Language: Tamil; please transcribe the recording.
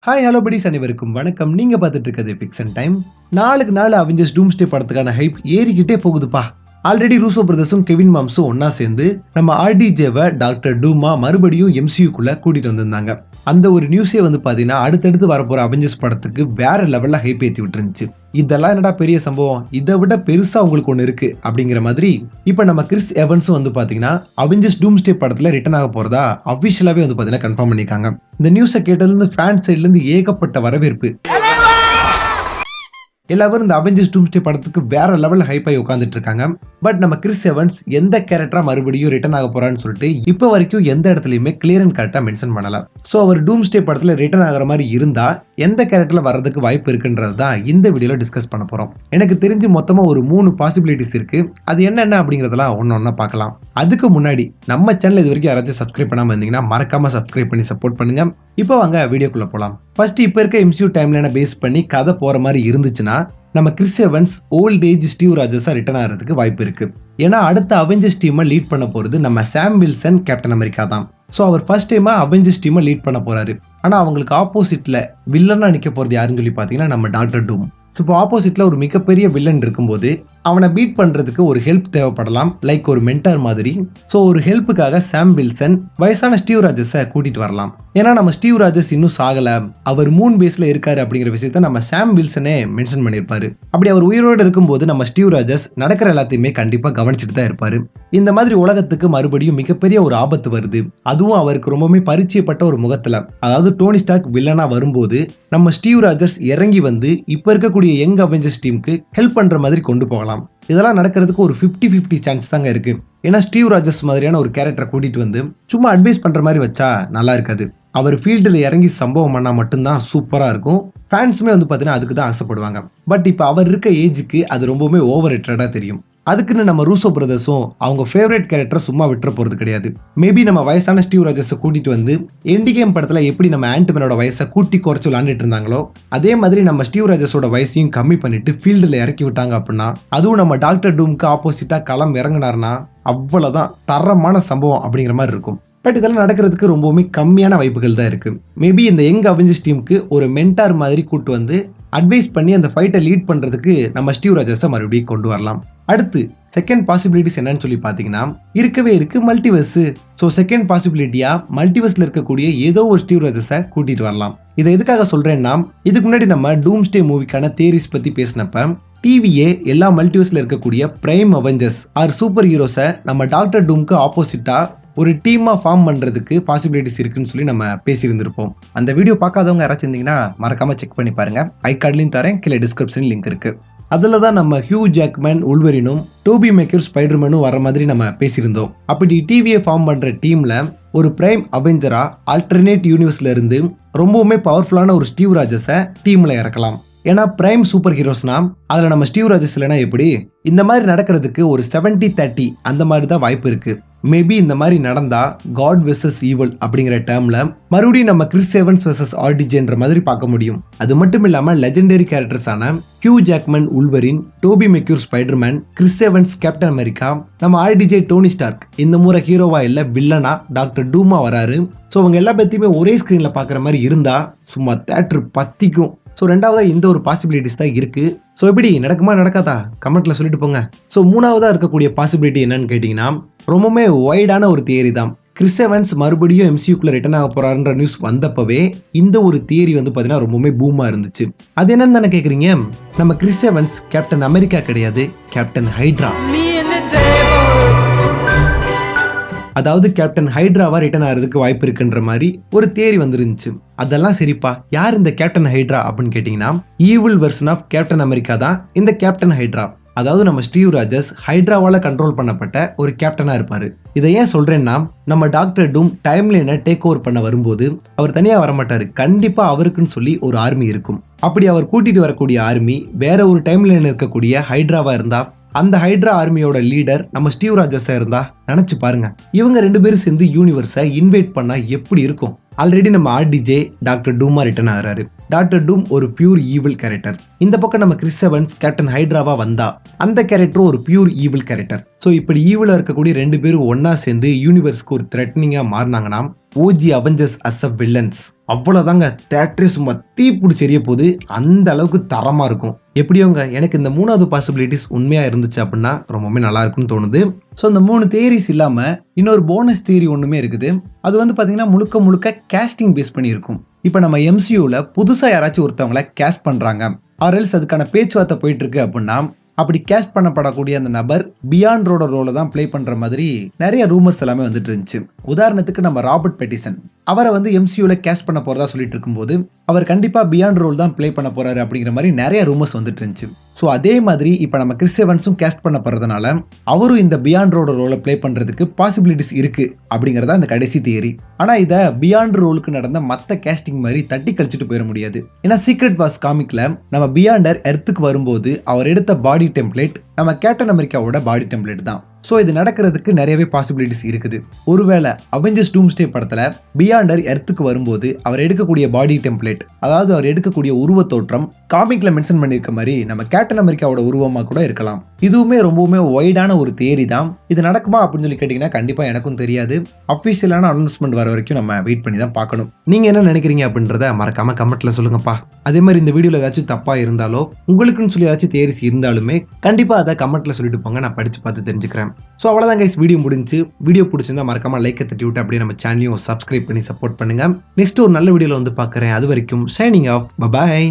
ஹாய் ஹலோ படிஸ் அனைவருக்கும் வணக்கம். நீங்க பார்த்துட்டு இருக்கிறது பிக்சன் டைம். நாளுக்கு நாள் அவெஞ்சர்ஸ் டூம்ஸ்டே படத்துக்கான ஹைப் ஏறிக்கிட்டே போகுதுப்பா. ஆல்ரெடி ரூசோ பிரதர்ஸும் கெவின் மாம்ஸும் ஒன்னா சேர்ந்து நம்ம ஆர்டிஜேவை டாக்டர் டூமா மறுபடியும் எம்சியூக்குள்ள கூட்டிட்டு வந்திருந்தாங்க. அந்த ஒரு நியூஸே வந்து பாத்தீங்கன்னா அடுத்தடுத்து வரப்போற அவெஞ்சர்ஸ் படத்துக்கு வேற லெவல்ல ஹைப் ஏத்தி விட்டு இருந்துச்சு. இதெல்லாம் என்னடா பெரிய சம்பவம், இதை விட பெருசா உங்களுக்கு ஒண்ணு இருக்கு அப்படிங்கிற மாதிரி இப்ப நம்ம கிறிஸ் எவன்ஸும் வந்து பாத்தீங்கன்னா அவெஞ்சர்ஸ் டூம்ஸ்டே படத்துல ரிட்டர்ன் ஆக போறதா அபிஷியலாவே வந்து பாத்தீங்கன்னா கன்ஃபார்ம் பண்ணிருக்காங்க. இந்த நியூஸை கேட்டதுல இருந்து ஃபேன் சைட்ல இருந்து ஏகப்பட்ட வரவேற்பு. எல்லாரும் இந்த அவெஞ்சர்ஸ் டூம்ஸ்டே படத்துக்கு வேற லெவல்ல ஹைப் ஆகி உட்காந்துட்டு இருக்காங்க. பட் நம்ம கிறிஸ் எவன்ஸ் எந்த கேரக்டரா மறுபடியும் ரிட்டர்ன் ஆக போறான்னு சொல்லிட்டு இப்ப வரைக்கும் எந்த இடத்துலயுமே கிளியர் அண்ட் கரெக்டா மென்ஷன் பண்ணல. சோ அவர் டூம்ஸ்டே படத்துல ரிட்டர்ன் ஆகிற மாதிரி இருந்தா எந்த கேரக்டர்ல வர்றதுக்கு வாய்ப்பு இருக்குன்றது தான் இந்த வீடியோல டிஸ்கஸ் பண்ண போறோம். எனக்கு தெரிஞ்சு மொத்தமா ஒரு 3 பாசிபிலிட்டிஸ் இருக்கு. அது என்னென்ன அப்படிங்கறதெல்லாம் ஒன்னொன்னா பார்க்கலாம். அதுக்கு முன்னாடி நம்ம சேனல் இது வரைக்கும் யாராச்சும் சப்ஸ்கிரைப் பண்ணாம இருந்தீங்கன்னா மறக்காம சப்ஸ்கிரைப் பண்ணி சப்போர்ட் பண்ணுங்க. இப்போ வாங்க வீடியோக்குள்ள போலாம். ஃபர்ஸ்ட் இப்ப இருக்க எம்சியூ டைம்லைனை பேஸ் பண்ணி கதை போற மாதிரி இருந்துச்சுன்னா நம்ம Chris Evans old age Steve ராஜர்ஸா ரிட்டர்ன் ஆகிறதுக்கு வாய்ப்பு இருக்கு. ஏன்னா அடுத்த அவெஞ்சர்ஸ் டீமை லீட் பண்ண போறது நம்ம சாம் வில்சன் கேப்டன் அமெரிக்கா தான். ஸோ அவர் ஃபர்ஸ்ட் டைமா அவெஞ்சர்ஸ் டீமை லீட் பண்ண போறாரு. ஆனா அவங்களுக்கு ஆப்போசிட்ல வில்லனா நிக்க போறது யாருன்னு சொல்லி பாத்தீங்கன்னா நம்ம டாக்டர் டூம். இப்போ ஆப்போசிட்ல ஒரு மிகப்பெரிய வில்லன் இருக்கும்போது அவனை பீட் பண்றதுக்கு ஒரு ஹெல்ப் தேவைப்படலாம், லைக் ஒரு மென்டார் மாதிரி. ஸோ ஒரு ஹெல்ப்புக்காக சாம் வில்சன் வயசான ஸ்டீவ் ராஜர்ஸை கூட்டிட்டு வரலாம். ஏன்னா நம்ம ஸ்டீவ் ராஜர்ஸ் இன்னும் சாகல, அவர் மூன் பேஸ்ல இருக்காரு அப்படிங்கிற விஷயத்த நம்ம சாம் வில்சனே மென்ஷன் பண்ணியிருப்பாரு. அப்படி அவர் உயிரோடு இருக்கும்போது நம்ம ஸ்டீவ் ராஜர்ஸ் நடக்கிற எல்லாத்தையுமே கண்டிப்பா கவனிச்சுட்டு தான் இருப்பாரு. இந்த மாதிரி உலகத்துக்கு மறுபடியும் மிகப்பெரிய ஒரு ஆபத்து வருது, அதுவும் அவருக்கு ரொம்பவே பரிச்சயப்பட்ட ஒரு முகத்துல. அதாவது டோனி ஸ்டார்க் வில்லனா வரும்போது நம்ம ஸ்டீவ் ராஜர்ஸ் இறங்கி வந்து இப்ப இருக்கக்கூடிய யங் அவெஞ்சர்ஸ் டீமுக்கு ஹெல்ப் பண்ற மாதிரி கொண்டு போகலாம். இதெல்லாம் நடக்கிறதுக்கு ஒரு 50-50 சான்ஸ் தாங்க இருக்கு. ஏன்னா ஸ்டீவ் ராஜர்ஸ் மாதிரியான ஒரு கேரக்டரை கூட்டிட்டு வந்து சும்மா அட்வைஸ் பண்ற மாதிரி வச்சா நல்லா இருக்காது. அவர் ஃபீல்டில் இறங்கி சம்பவம் பண்ணா மட்டும்தான் சூப்பரா இருக்கும். ஃபேன்ஸுமே வந்து பாத்தீங்கன்னா அதுக்கு தான் ஆசைப்படுவாங்க. பட் இப்ப அவர் இருக்க ஏஜுக்கு அது ரொம்பவுமே ஓவர் ரேட்டடா தெரியும். அதுக்குன்னு நம்ம ரூசோ பிரதர்ஸும் அவங்க ஃபேவரட் கேரக்டரை சும்மா விட்டுற போறது கிடையாது. மேபி நம்ம வயசான ஸ்டீவ் ராஜர்ஸை கூட்டிட்டு வந்து எண்ட் கேம் படத்துல எப்படி நம்ம ஆண்ட்மேனோட வயசை கூட்டி குறைச்சு விளையாண்டுட்டு இருந்தாங்களோ அதே மாதிரி நம்ம ஸ்டீவ் ராஜர்ஸோட வயசையும் கம்மி பண்ணிட்டு ஃபீல்டில் இறக்கி விட்டாங்க அப்படின்னா, அதுவும் நம்ம டாக்டர் டூம்க்கு ஆப்போசிட்டா களம் இறங்கினார்னா அவ்வளவுதான் தரமான சம்பவம் அப்படிங்கிற மாதிரி இருக்கும். பட் இதெல்லாம் நடக்கிறதுக்கு ரொம்பவுமே கம்மியான வாய்ப்புகள் தான் இருக்கு. மேபி இந்த யங் அவெஞ்சர்ஸ் டீமுக்கு ஒரு மென்டார் மாதிரி கூட்டு வந்து அட்வைஸ் பண்ணி அந்த ஃபைட்டை லீட் பண்றதுக்கு நம்ம ஸ்டீவ் ராஜர்ஸை மறுபடியும் கொண்டு வரலாம். அடுத்து செகண்ட் பாசிபிலிட்டிஸ் என்னன்னு சொல்லி பாத்தீங்கன்னா இருக்கவே இருக்கு மல்டிவர்ஸ். ஸோ செகண்ட் பாசிபிலிட்டியா மல்டிவர்ஸ்ல இருக்கக்கூடிய ஏதோ ஒரு ஸ்டீவ் ராஜர்ஸை கூட்டிட்டு வரலாம். இதை எதுக்காக சொல்றேன்னா இதுக்கு முன்னாடி நம்ம டூம்ஸ்டே மூவிக்கான தியரிஸ் பத்தி பேசினப்ப டிவியே எல்லா மல்டிவர்ஸ்ல இருக்கக்கூடிய பிரைம் அவெஞ்சர்ஸ் ஆர் சூப்பர் ஹீரோஸை நம்ம டாக்டர் டூம்க்கு ஆப்போசிட்டா ஒரு டீமா ஃபார்ம் பண்றதுக்கு பாசிபிலிட்டிஸ் இருக்குன்னு சொல்லி நம்ம பேசியிருந்திருப்போம். அந்த வீடியோ பார்க்காதவங்க யாராச்சும் இருந்தீங்கன்னா மறக்காம செக் பண்ணி பாருங்க. ஐ கார்ட்லையும் தரேன், கீழே டிஸ்கிரிப்ஷன் லிங்க் இருக்கு. அதுல தான் நம்ம ஹியூ ஜாக்மேன் உல்வரினும் டோபி மேக்கர் ஸ்பைடர்மேனும் வர மாதிரி நம்ம பேசியிருந்தோம். அப்படி டிவியை ஃபார்ம் பண்ற டீம்ல ஒரு பிரைம் அவெஞ்சரா ஆல்டர்னேட் யூனிவர்ஸ்ல இருந்து ரொம்பவுமே பவர்ஃபுல்லான ஒரு ஸ்டீவ் ராஜர்ஸை டீம்ல இறக்கலாம். ஏன்னா பிரைம் சூப்பர் ஹீரோஸ்னா அதுல நம்ம ஸ்டீவ் ராஜர்ஸ் இல்லைன்னா எப்படி? இந்த மாதிரி நடக்கிறதுக்கு ஒரு 70-30 அந்த மாதிரி தான் வாய்ப்பு இருக்கு. மேபி இந்த மாதிரி நடந்தா காட் வெர்சஸ் ஈவல் அப்படிங்கிற டேர்ம்ல மறுபடியும் நம்ம கிறிஸ் எவன்ஸ் வெர்சஸ் ஆர்டிஜேன்ற மாதிரி பார்க்க முடியும். அது மட்டும் இல்லாம லெஜெண்டரி கேரக்டர்ஸான Hugh Jackman Wolverine, Tobey Maguire Spiderman, Chris Evans Captain America, நம்ம ஆர்டிஜே டோனி ஸ்டார்க் இந்த முறை ஹீரோவா இல்ல வில்லனா டாக்டர் டூமா வராரு. ஸோ அவங்க எல்லா பத்தியுமே ஒரே ஸ்கிரீன்ல பாக்குற மாதிரி இருந்தா சும்மா தேட்டர் பத்திக்கும். ஸோ ரெண்டாவதா இந்த ஒரு பாசிபிலிட்டிஸ் தான் இருக்கு. ஸோ எப்படி நடக்குமா நடக்காதா கமெண்ட்ல சொல்லிட்டு போங்க. ஸோ மூணாவதா இருக்கக்கூடிய பாசிபிலிட்டி என்னன்னு கேட்டீங்கன்னா ரொம்பவுமே வைடான ஒரு தியரி தான். கிறிஸ் எவன்ஸ் மறுபடியும் எம்சியூக்குள்ள ரிட்டர்ன் ஆக போறாருன்ற நியூஸ் வந்தப்பவே இந்த ஒரு தியரி வந்து பாத்தீங்கன்னா ரொம்பவுமே பூமா இருந்துச்சு. அது என்னன்னு தானே கேக்குறீங்க? நம்ம கிறிஸ் எவன்ஸ் கேப்டன் அமெரிக்கா கிடையாது, கேப்டன் ஹைட்ரா. அதாவது கேப்டன் ஹைட்ராவா ரிட்டர்ன் ஆகிறதுக்கு வாய்ப்பு இருக்குன்ற மாதிரி ஒரு தியரி வந்துருந்துச்சு. அதெல்லாம் சரிப்பா, யார் இந்த கேப்டன் ஹைட்ரா அப்படின்னு கேட்டீங்கன்னா evil version of captain America தான் இந்த கேப்டன் ஹைட்ரா. அதாவது நம்ம ஸ்டீவ் ராஜர்ஸ் ஹைட்ராவால கண்ட்ரோல் பண்ணப்பட்ட ஒரு கேப்டனா இருப்பாரு. இதை ஏன் சொல்றேன்னா நம்ம டாக்டர் டூம் டைம்லைனை டேக் ஓவர் பண்ண வரும்போது அவர் தனியா வரமாட்டாரு, கண்டிப்பா அவருக்குன்னு சொல்லி ஒரு ஆர்மி இருக்கும். அப்படி அவர் கூட்டிட்டு வரக்கூடிய ஆர்மி வேற ஒரு டைம்லைன் இருக்கக்கூடிய ஹைட்ராவா இருந்தா அந்த ஹைட்ரா ஆர்மியோட லீடர் நம்ம ஸ்டீவ் ராஜர்ஸா இருந்தா நினைச்சு பாருங்க. இவங்க 2 பேரும் சேர்ந்து யூனிவர்ஸை இன்வைட் பண்ணா எப்படி இருக்கும்? ஆல்ரெடி நம்ம ஆர்டிஜே டாக்டர் டூமா ரிட்டர்ன் ஆகிறாரு. டாக்டர் டூம் ஒரு பியூர் ஈவில் கேரக்டர். இந்த பக்கம் நம்ம கிறிஸ் எவன்ஸ் கேப்டன் ஹைட்ராவா வந்தா அந்த கேரக்டரும் ஒரு பியூர் ஈவில் கேரக்டர். ஸோ இப்படி ஈவில இருக்கக்கூடிய 2 பேரும் ஒன்னா சேர்ந்து யூனிவர்ஸ்க்கு ஒரு த்ரெட்னிங்கா மாறினாங்கன்னா OG Avengers as a villains அவ்வளவுதாங்க. தேட்டரே சும்மா தீ பிடிச்சி எரிய போது அந்த அளவுக்கு தரமா இருக்கும். எப்படியோங்க எனக்கு இந்த 3வது பாசிபிலிட்டிஸ் உண்மையா இருந்துச்சு அப்படின்னா ரொம்பவே நல்லா இருக்கும்னு தோணுது. ஸோ இந்த 3 தியரிஸ் இல்லாம இன்னொரு போனஸ் தியரி ஒண்ணுமே இருக்குது. அது வந்து பாத்தீங்கன்னா முழுக்க முழுக்க கேஸ்டிங் பேஸ் பண்ணி இருக்கும். இப்ப நம்ம எம்சியூல புதுசா யாராச்சும் ஒருத்தவங்களை கேஸ்ட் பண்றாங்க ஆர்எல்ஸ் அதுக்கான பேச்சுவார்த்தை போயிட்டு இருக்கு அப்படின்னா அப்படி கேஸ்ட் பண்ணப்படக்கூடிய அந்த நபர் பியாண்டரோட ரோலை தான் பிளே பண்ற மாதிரி நிறைய ரூமர்ஸ் எல்லாமே வந்துட்டு இருந்துச்சு. உதாரணத்துக்கு நம்ம ராபர்ட் பெட்டிசன் அவரை வந்து எம்சியூல கேஸ்ட் பண்ண போறதா சொல்லிட்டு இருக்கும்போது அவர் கண்டிப்பா பியாண்ட் ரோல் தான் பிளே பண்ண போறாரு அப்படிங்கிற மாதிரி நிறைய ரூமர்ஸ் வந்துட்டு இருந்துச்சு. ஸோ அதே மாதிரி இப்போ நம்ம கிறிஸ் எவன்ஸும் கேஸ்ட் பண்ண போறதுனால அவரும் இந்த பியாண்ட் ரோலை பிளே பண்றதுக்கு பாசிபிலிட்டிஸ் இருக்கு அப்படிங்கறத அந்த கடைசி தியரி. ஆனா இதை பியாண்ட் ரோலுக்கு நடந்த மற்ற கேஸ்டிங் மாதிரி தட்டி கழிச்சிட்டு போயிட முடியாது. ஏன்னா சீக்ரெட் வார்ஸ் காமிக்ல நம்ம பியாண்டர் எர்த்துக்கு வரும்போது அவர் எடுத்த பாடி டெம்ப்ளேட் நம்ம கேப்டன் அமெரிக்காவோட பாடி டெம்ப்ளேட் தான். ஸோ இது நடக்கிறதுக்கு நிறையவே பாசிபிலிட்டிஸ் இருக்குது. ஒருவேளை அவெஞ்சர்ஸ் டூம்ஸ்டே படத்துல பியாண்டர் எர்த்துக்கு வரும்போது அவர் எடுக்கக்கூடிய பாடி டெம்ப்ளேட் அதாவது அவர் எடுக்கக்கூடிய உருவ தோற்றம் காமிக்ல மென்ஷன் பண்ணிருக்க மாதிரி நம்ம கேப்டன் அமெரிக்காவோட உருவமா கூட இருக்கலாம். இதுவுமே ரொம்பவுமே வைடான ஒரு தியரி தான். இது நடக்குமா அப்படின்னு சொல்லி கேட்டீங்கன்னா கண்டிப்பா எனக்கும் தெரியாது. அபிஷியலான அனௌன்ஸ்மெண்ட் வர வரைக்கும் நம்ம வெயிட் பண்ணி தான் பார்க்கணும். நீங்க என்ன நினைக்கிறீங்க அப்படின்றத மறக்காம கமெண்ட்ல சொல்லுங்கப்பா. அதே மாதிரி இந்த வீடியோல ஏதாச்சும் தப்பா இருந்தாலோ உங்களுக்குன்னு சொல்லி ஏதாச்சும் தியரிஸ் இருந்தாலுமே கண்டிப்பா அதை கமெண்ட்ல சொல்லிட்டு போங்க, நான் படிச்சு பார்த்து தெரிஞ்சுக்கிறேன். ஸோ அவ்வளோதான் கைஸ், வீடியோ முடிஞ்சு. வீடியோ பிடிச்சிருந்தா மறக்காம லைக் தட்டி விட்டு அப்படியே நம்ம சேனலையும் சப்ஸ்கிரைப் பண்ணி சப்போர்ட் பண்ணுங்க. நெக்ஸ்ட் ஒரு நல்ல வீடியோல வந்து பார்க்குறேன். அது வரைக்கும் சைனிங் ஆஃப், பை.